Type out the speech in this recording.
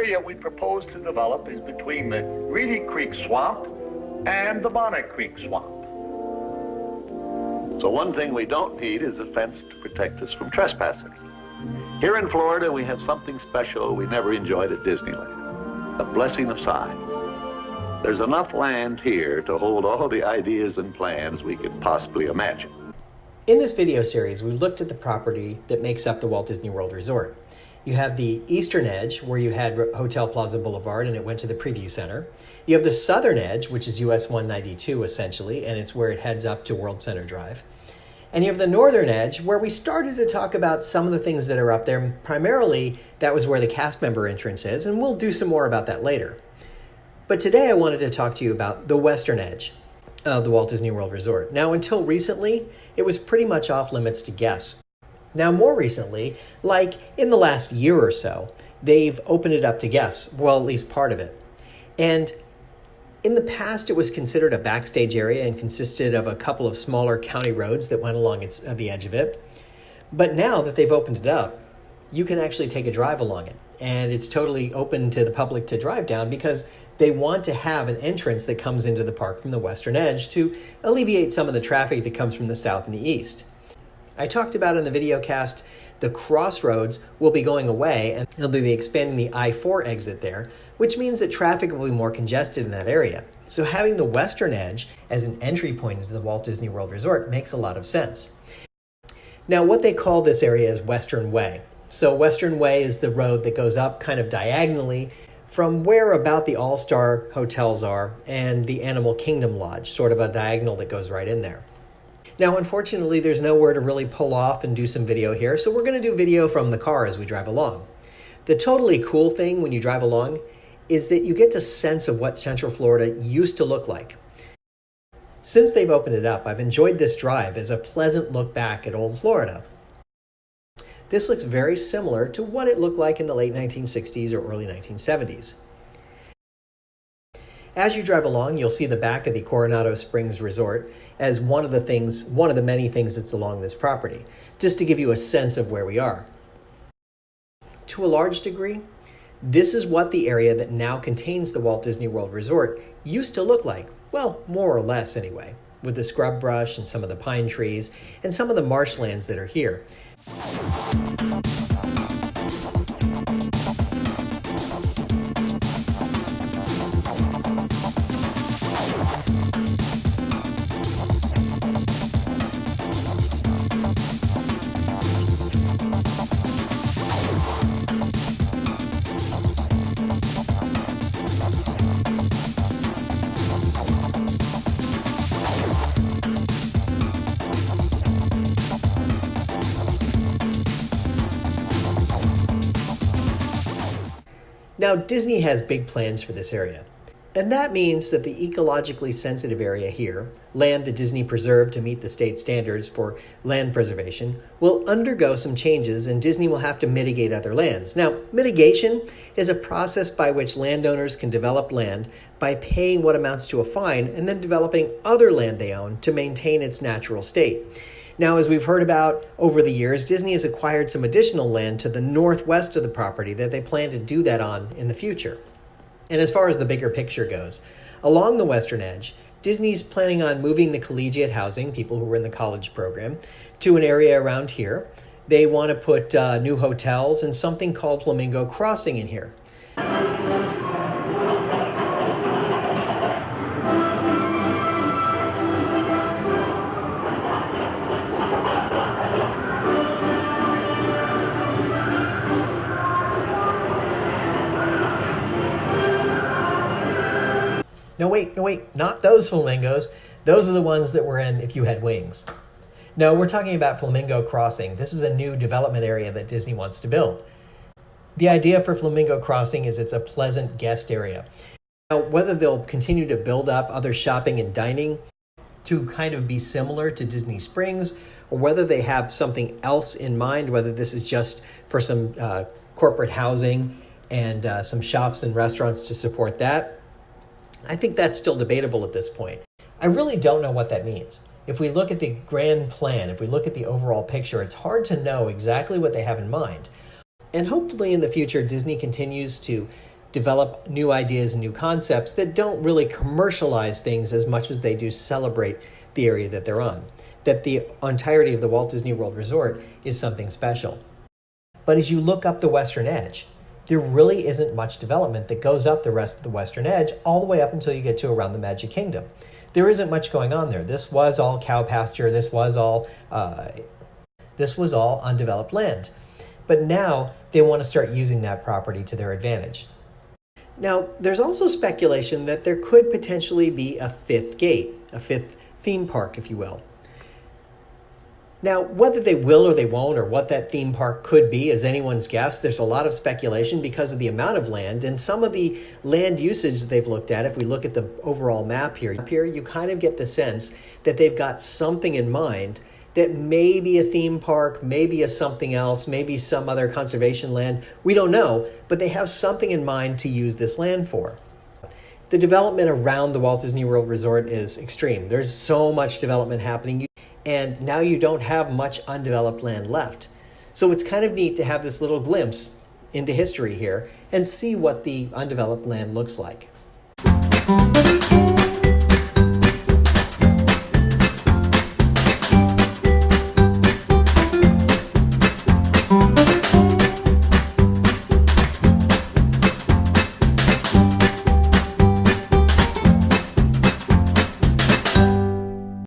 area we propose to develop is between the Reedy Creek Swamp and the Bonnet Creek Swamp. So one thing we don't need is a fence to protect us from trespassers. Here in Florida, we have something special we never enjoyed at Disneyland, the blessing of size. There's enough land here to hold all the ideas and plans we could possibly imagine. In this video series, we looked at the property that makes up the Walt Disney World Resort. You have the eastern edge, where you had Hotel Plaza Boulevard and it went to the Preview Center. You have the southern edge, which is US 192 essentially, and it's where it heads up to World Center Drive. And you have the northern edge, where we started to talk about some of the things that are up there. Primarily, that was where the cast member entrance is, and we'll do some more about that later. But today I wanted to talk to you about the western edge of the Walt Disney World Resort. Now, until recently, it was pretty much off limits to guests. Now, more recently, like in the last year or so, they've opened it up to guests, well, at least part of it. And in the past, it was considered a backstage area and consisted of a couple of smaller county roads that went along the edge of it. But now that they've opened it up, you can actually take a drive along it. And it's totally open to the public to drive down because they want to have an entrance that comes into the park from the western edge to alleviate some of the traffic that comes from the south and the east. I talked about in the video cast, the crossroads will be going away and they'll be expanding the I-4 exit there, which means that traffic will be more congested in that area. So having the western edge as an entry point into the Walt Disney World Resort makes a lot of sense. Now, what they call this area is Western Way. So Western Way is the road that goes up kind of diagonally from where about the All-Star hotels are and the Animal Kingdom Lodge, sort of a diagonal that goes right in there. Now, unfortunately, there's nowhere to really pull off and do some video here, so we're going to do video from the car as we drive along. The totally cool thing when you drive along is that you get a sense of what Central Florida used to look like. Since they've opened it up, I've enjoyed this drive as a pleasant look back at old Florida. This looks very similar to what it looked like in the late 1960s or early 1970s. As you drive along, you'll see the back of the Coronado Springs Resort as one of the many things that's along this property, just to give you a sense of where we are. To a large degree, this is what the area that now contains the Walt Disney World Resort used to look like. Well, more or less anyway, with the scrub brush and some of the pine trees and some of the marshlands that are here. Now, Disney has big plans for this area, and that means that the ecologically sensitive area here, land that Disney preserved to meet the state standards for land preservation, will undergo some changes and Disney will have to mitigate other lands. Now, mitigation is a process by which landowners can develop land by paying what amounts to a fine and then developing other land they own to maintain its natural state. Now, as we've heard about over the years, Disney has acquired some additional land to the northwest of the property that they plan to do that on in the future. And as far as the bigger picture goes, along the western edge, Disney's planning on moving the collegiate housing, people who were in the college program, to an area around here. They want to put new hotels and something called Flamingo Crossing in here. No, wait, not those flamingos. Those are the ones that were in If You Had Wings. No, we're talking about Flamingo Crossing. This is a new development area that Disney wants to build. The idea for Flamingo Crossing is it's a pleasant guest area. Now, whether they'll continue to build up other shopping and dining to kind of be similar to Disney Springs, or whether they have something else in mind, whether this is just for some corporate housing and some shops and restaurants to support that, I think that's still debatable at this point. I really don't know what that means. If we look at the grand plan, if we look at the overall picture, it's hard to know exactly what they have in mind. And hopefully in the future, Disney continues to develop new ideas and new concepts that don't really commercialize things as much as they do celebrate the area that they're on. That the entirety of the Walt Disney World Resort is something special. But as you look up the western edge, there really isn't much development that goes up the rest of the western edge all the way up until you get to around the Magic Kingdom. There isn't much going on there. This was all cow pasture. This was all undeveloped land. But now they want to start using that property to their advantage. Now, there's also speculation that there could potentially be a fifth gate, a fifth theme park, if you will. Now, whether they will or they won't, or what that theme park could be, is anyone's guess. There's a lot of speculation because of the amount of land and some of the land usage that they've looked at. If we look at the overall map here, you kind of get the sense that they've got something in mind that may be a theme park, maybe a something else, maybe some other conservation land. We don't know, but they have something in mind to use this land for. The development around the Walt Disney World Resort is extreme. There's so much development happening, and now you don't have much undeveloped land left. So it's kind of neat to have this little glimpse into history here and see what the undeveloped land looks like.